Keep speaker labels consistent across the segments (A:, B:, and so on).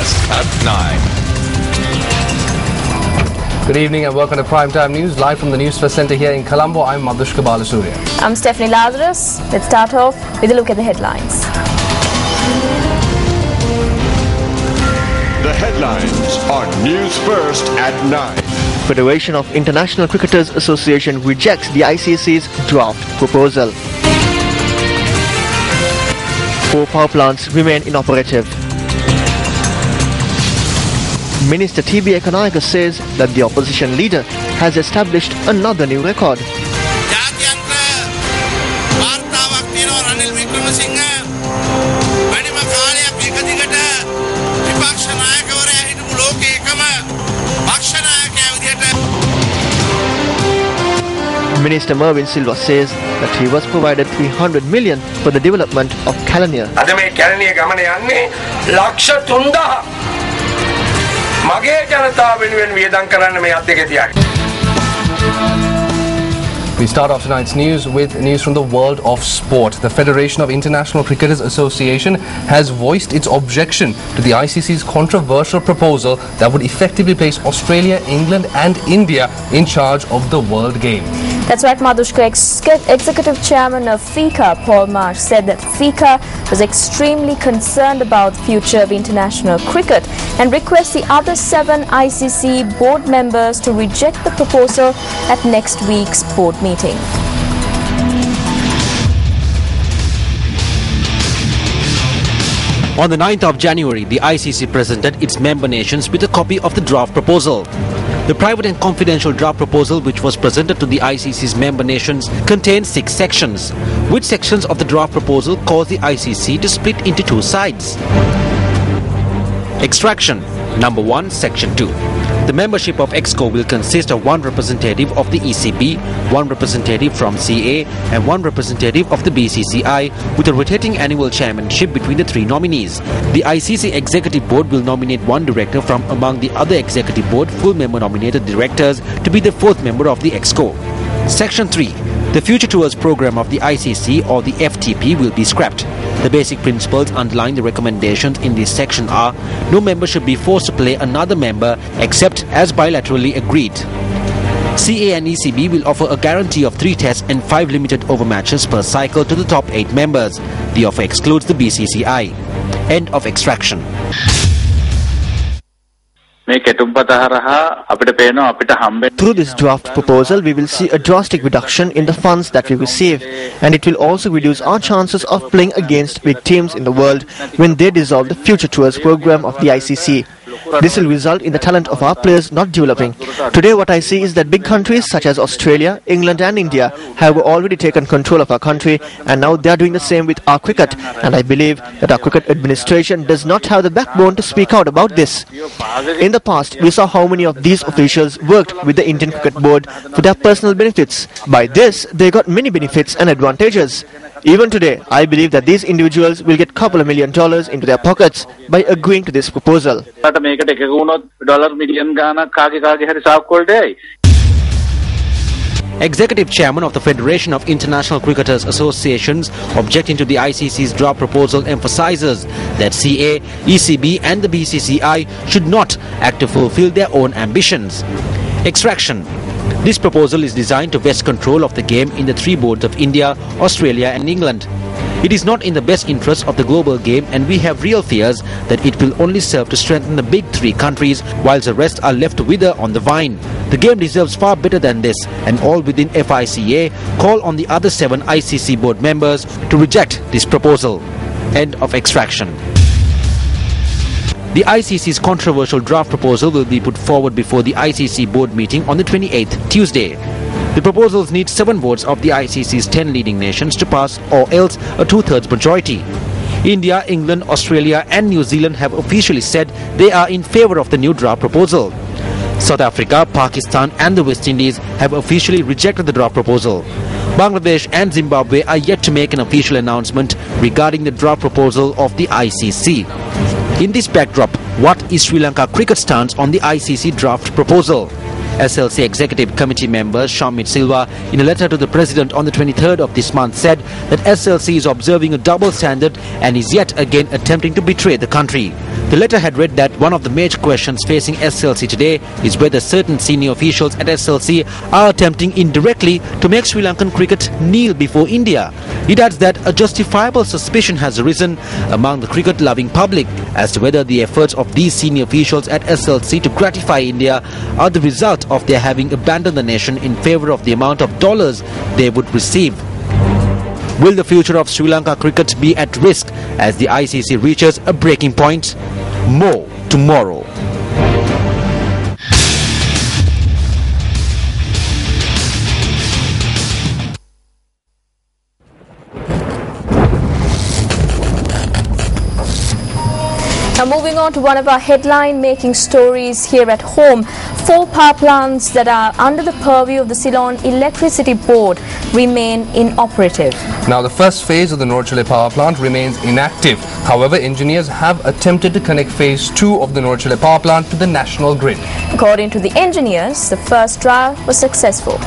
A: Newsfirst at 9.
B: Good evening and welcome to Primetime News, live from the Newsfirst Centre here in Colombo. I'm Madhushka Balasurya.
C: I'm Stephanie Lazarus. Let's start off with a look at the headlines.
D: The headlines on Newsfirst at 9.
E: Federation of International Cricketers Association rejects the ICC's draft proposal. 4 power plants remain inoperative. Minister T.B. Ekanayaka says that the opposition leader has established another new record. Minister Mervyn Silva says that he was provided 300 million for the development of Kalaniya.
B: We start off tonight's news with news from the world of sport. The Federation of International Cricketers Association has voiced its objection to the ICC's controversial proposal that would effectively place Australia, England and India in charge of the World Game.
C: That's right, Madhushka. Executive Chairman of FICA, Paul Marsh, said that FICA was extremely concerned about the future of international cricket and requests the other 7 ICC board members to reject the proposal at next week's board meeting.
F: On the 9th of January, the ICC presented its member nations with a copy of the draft proposal. The private and confidential draft proposal, which was presented to the ICC's member nations, contains 6 sections. Which sections of the draft proposal cause the ICC to split into 2 sides? Extraction. Number 1, Section 2. The membership of EXCO will consist of 1 representative of the ECB, 1 representative from CA and 1 representative of the BCCI, with a rotating annual chairmanship between the 3 nominees. The ICC Executive Board will nominate 1 director from among the other Executive Board full member nominated directors to be the 4th member of the EXCO. Section 3. The Future Tours program of the ICC or the FTP will be scrapped. The basic principles underlying the recommendations in this section are: no member should be forced to play another member except as bilaterally agreed. CA and ECB will offer a guarantee of 3 tests and 5 limited over matches per cycle to the top 8 members. The offer excludes the BCCI. End of extraction.
E: Through this draft proposal, we will see a drastic reduction in the funds that we receive, and it will also reduce our chances of playing against big teams in the world when they dissolve the Future Tours program of the ICC. This will result in the talent of our players not developing. Today what I see is that big countries such as Australia, England and India have already taken control of our country, and now they are doing the same with our cricket, and I believe that our cricket administration does not have the backbone to speak out about this. In the past, we saw how many of these officials worked with the Indian Cricket Board for their personal benefits. By this, they got many benefits and advantages. Even today, I believe that these individuals will get $2 million into their pockets by agreeing to this proposal.
F: Executive Chairman of the Federation of International Cricketers Associations objecting to the ICC's draft proposal emphasizes that CA, ECB and the BCCI should not act to fulfill their own ambitions. Extraction. This proposal is designed to vest control of the game in the 3 boards of India, Australia and England. It is not in the best interest of the global game, and we have real fears that it will only serve to strengthen the big 3 countries whilst the rest are left to wither on the vine. The game deserves far better than this, and all within FICA call on the other 7 ICC board members to reject this proposal. End of extraction. The ICC's controversial draft proposal will be put forward before the ICC board meeting on the 28th, Tuesday. The proposals need 7 votes of the ICC's 10 leading nations to pass, or else a 2/3 majority. India, England, Australia and New Zealand have officially said they are in favour of the new draft proposal. South Africa, Pakistan and the West Indies have officially rejected the draft proposal. Bangladesh and Zimbabwe are yet to make an official announcement regarding the draft proposal of the ICC. In this backdrop, what is Sri Lanka cricket stance on the ICC draft proposal? SLC Executive Committee member Shamit Silva, in a letter to the President on the 23rd of this month, said that SLC is observing a double standard and is yet again attempting to betray the country. The letter had read that one of the major questions facing SLC today is whether certain senior officials at SLC are attempting indirectly to make Sri Lankan cricket kneel before India. It adds that a justifiable suspicion has arisen among the cricket-loving public as to whether the efforts of these senior officials at SLC to gratify India are the result of their having abandoned the nation in favour of the amount of dollars they would receive. Will the future of Sri Lanka cricket be at risk as the ICC reaches a breaking point? More tomorrow.
C: Now moving on to one of our headline-making stories here at home. 4 power plants that are under the purview of the Ceylon Electricity Board remain inoperative.
B: Now the first phase of the Norchale power plant remains inactive. However, engineers have attempted to connect phase 2 of the Norchale power plant to the national grid.
C: According to the engineers, the first trial was successful.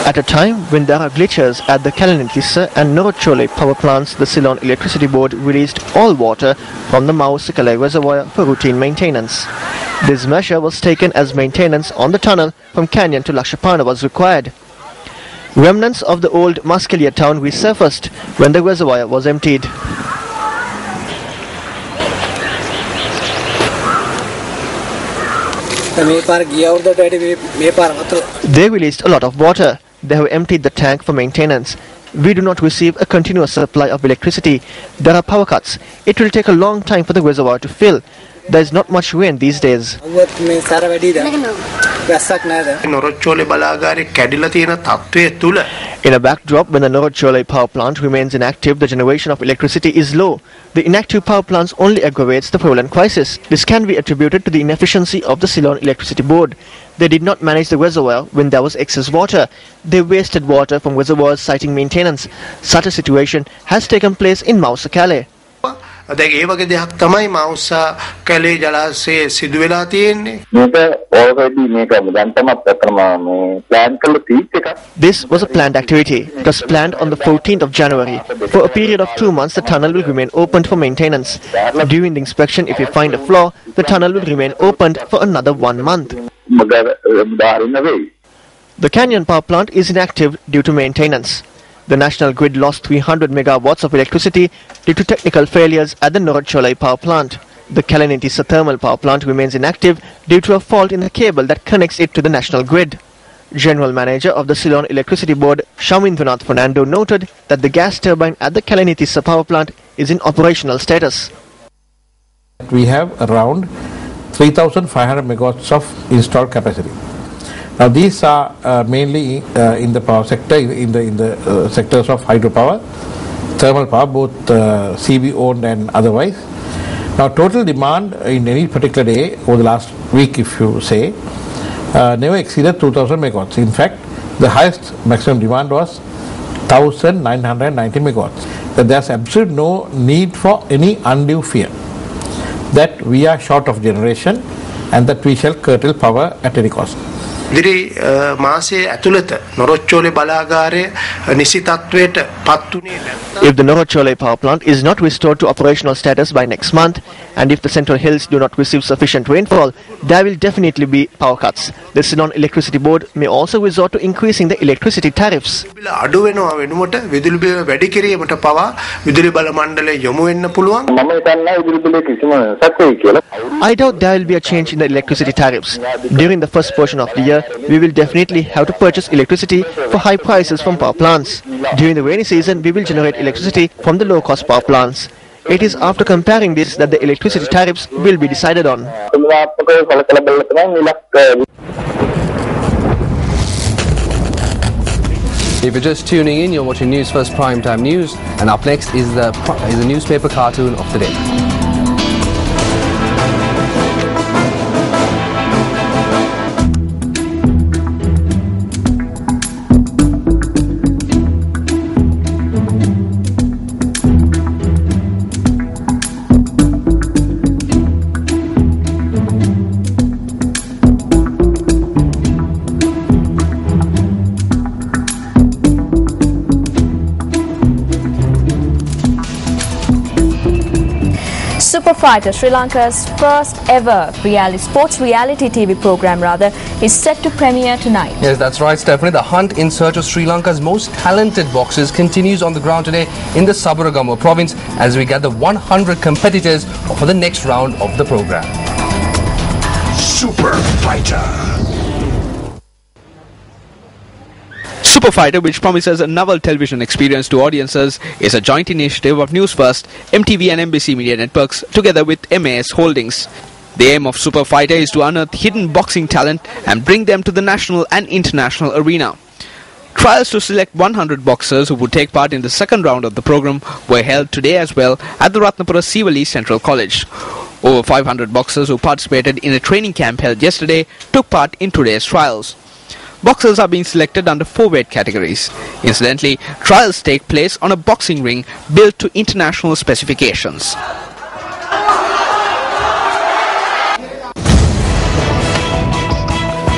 E: At a time when there are glitches at the Kalanitissa and Norchole power plants, the Ceylon Electricity Board released all water from the Mausikale reservoir for routine maintenance. This measure was taken as maintenance on the tunnel from Canyon to Lakshapana was required. Remnants of the old Muskelia town resurfaced when the reservoir was emptied. They released a lot of water. They have emptied the tank for maintenance. We do not receive a continuous supply of electricity. There are power cuts. It will take a long time for the reservoir to fill. There is not much rain these days. In a backdrop, when the Norchole power plant remains inactive, the generation of electricity is low. The inactive power plants only aggravates the prevalent crisis. This can be attributed to the inefficiency of the Ceylon Electricity Board. They did not manage the reservoir when there was excess water. They wasted water from reservoirs citing maintenance. Such a situation has taken place in Mausikale.
A: දැන් ඒ වගේ දෙයක් තමයි මෞසා කැලේ ජලාශයේ සිදු වෙලා තියෙන්නේ.
G: මේක already මේක දැන් තමයි plan කළ තීත් එකක්.
E: This was a planned activity. It was planned on the 14th of January. For a period of 2 months, the tunnel will remain open for maintenance. During the inspection, if we find a flaw, the tunnel will remain opened for another 1 month. The Canyon power plant is inactive due to maintenance. The national grid lost 300 megawatts of electricity due to technical failures at the Norchole power plant. The Kalanitissa thermal power plant remains inactive due to a fault in the cable that connects it to the national grid. General Manager of the Ceylon Electricity Board, Shamindranath Fernando, noted that the gas turbine at the Kalanitissa power plant is in operational status.
H: We have around 3,500 megawatts of installed capacity. Now these are mainly in the power sector, in the sectors of hydropower, thermal power, both CB owned and otherwise. Now total demand in any particular day over the last week, if you say, never exceeded 2,000 megawatts. In fact, the highest maximum demand was 1,990 megawatts. That there's absolutely no need for any undue fear that we are short of generation and that we shall curtail power at any cost.
A: ඉදිරි මාසයේ ඇතුළත නොරොච්චෝලේ බලාගාරය නිසි තත්වයට පත් වුණේ නැත්නම්
E: If the Norchole power plant is not restored to operational status by next month, and if the Central Hills do not receive sufficient rainfall, there will definitely be power cuts. The Ceylon Electricity Board may also resort to increasing the electricity tariffs.
A: බිල අඩු වෙනවා වෙනුවට විදුලි බිල වැඩි කිරීමට පවා විදුලි බල මණ්ඩලය යොමු වෙන්න පුළුවන්.
G: මම හිතන්නේ විදුලි බිලේ කිසිම වෙනසක් වෙයි කියලා.
E: I doubt there will be a change in the electricity tariffs. During the first portion of the year, we will definitely have to purchase electricity for high prices from power plants. During the rainy season, we will generate electricity from the low-cost power plants. It is after comparing this that the electricity tariffs will be decided on.
B: If you're just tuning in, you're watching Newsfirst Primetime News, and up next is the newspaper cartoon of the day.
C: Super Fighter, Sri Lanka's first ever sports reality TV program is set to premiere tonight.
B: Yes, that's right, Stephanie. The hunt in search of Sri Lanka's most talented boxers continues on the ground today in the Sabaragamuwa province as we gather 100 competitors for the next round of the program.
D: Super Fighter.
I: Super Fighter, which promises a novel television experience to audiences, is a joint initiative of Newsfirst, MTV and NBC Media Networks together with MAS Holdings. The aim of Super Fighter is to unearth hidden boxing talent and bring them to the national and international arena. Trials to select 100 boxers who would take part in the second round of the program were held today as well at the Ratnapura Sivali Central College. Over 500 boxers who participated in a training camp held yesterday took part in today's trials. Boxers are being selected under 4 weight categories. Incidentally, trials take place on a boxing ring built to international specifications.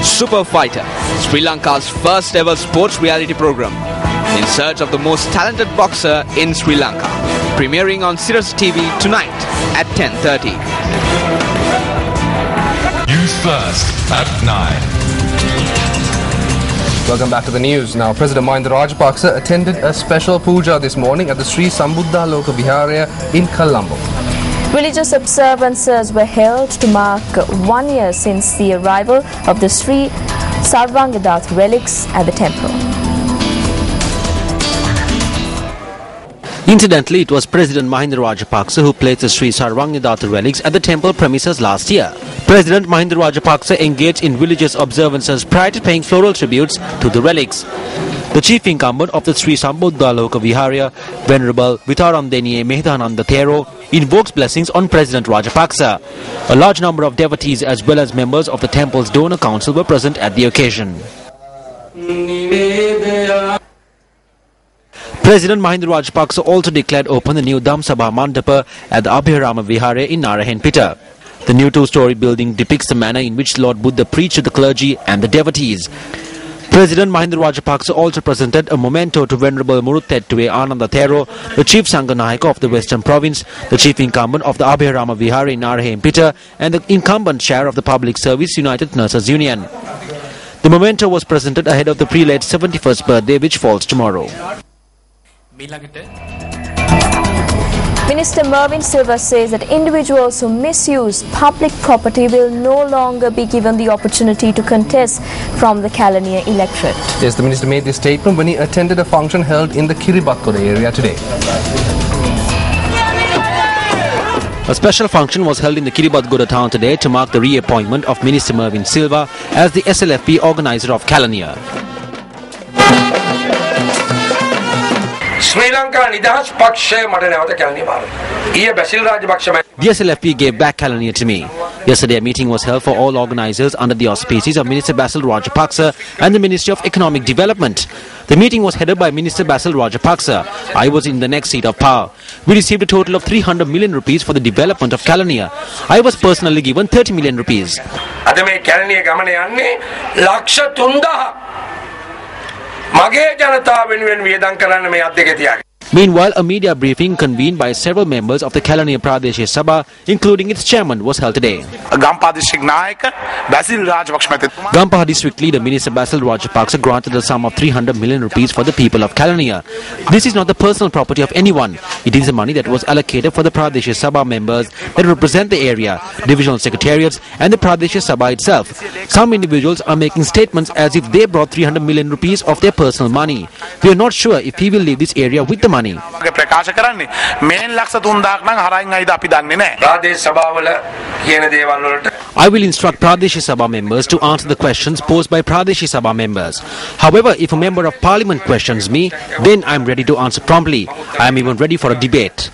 I: Super Fighter, Sri Lanka's first ever sports reality program, in search of the most talented boxer in Sri Lanka. Premiering on Sirius TV tonight at 10:30.
D: Newsfirst at 9.
B: Welcome back to the news. Now, President Mahinda Rajapaksa attended a special puja this morning at the Sri Sambuddha Loka Viharaya in Colombo.
C: Religious observances were held to mark 1 year since the arrival of the Sri Sarvangadath relics at the temple.
F: Incidentally, it was President Mahinda Rajapaksa who placed the Sri Sarvangadath relics at the temple premises last year. President Mahinda Rajapaksa engaged in religious observances prior to paying floral tributes to the relics. The chief incumbent of the Sri Sambuddha Loka Viharaya, Venerable Vitaramdeniye Mehdananda Thero, invokes blessings on President Rajapaksa. A large number of devotees as well as members of the temple's donor council were present at the occasion. President Mahinda Rajapaksa also declared open the new Dhamsabha Mandapa at the Abhirama Vihare in Narahenpita. The new 2-story building depicts the manner in which Lord Buddha preached to the clergy and the devotees. President Mahinda Rajapaksa also presented a memento to Venerable Muruthettuwe Ananda Thero, the Chief Sanganayaka of the Western Province, the Chief Incumbent of the Abhirama Vihare in Narahenpita, and the Incumbent Chair of the Public Service United Nurses Union. The memento was presented ahead of the prelate's 71st birthday, which falls tomorrow.
C: Minister Mervyn Silva says that individuals who misuse public property will no longer be given the opportunity to contest from the Kalaniya electorate.
B: Yes, the minister made this statement when he attended a function held in the Kiribati area today.
F: A special function was held in the Kiribati town today to mark the reappointment of Minister Mervyn Silva as the SLFP organizer of Kalaniya. The SLFP gave back Kalaniya to me. Yesterday a meeting was held for all organisers under the auspices of Minister Basil Rajapaksa and the Ministry of Economic Development. The meeting was headed by Minister Basil Rajapaksa. I was in the next seat of power. We received a total of 300 million rupees for the development of Kalaniya. I was personally given 30 million rupees. Meanwhile, a media briefing convened by several members of the Kalaniya Pradesh Sabha, including its chairman, was held today. Gampaha District Leader Minister Basil Rajapaksa granted a sum of 300 million rupees for the people of Kalaniya. This is not the personal property of anyone. It is the money that was allocated for the Pradesh Sabha members that represent the area, divisional secretariats and the Pradesh Sabha itself. Some individuals are making statements as if they brought 300 million rupees of their personal money. We are not sure if he will leave this area with the money. I will instruct Pradesh Sabha members to answer the questions posed by Pradesh Sabha members. However, if a member of parliament questions me, then I am ready to answer promptly. I am even ready for a debate.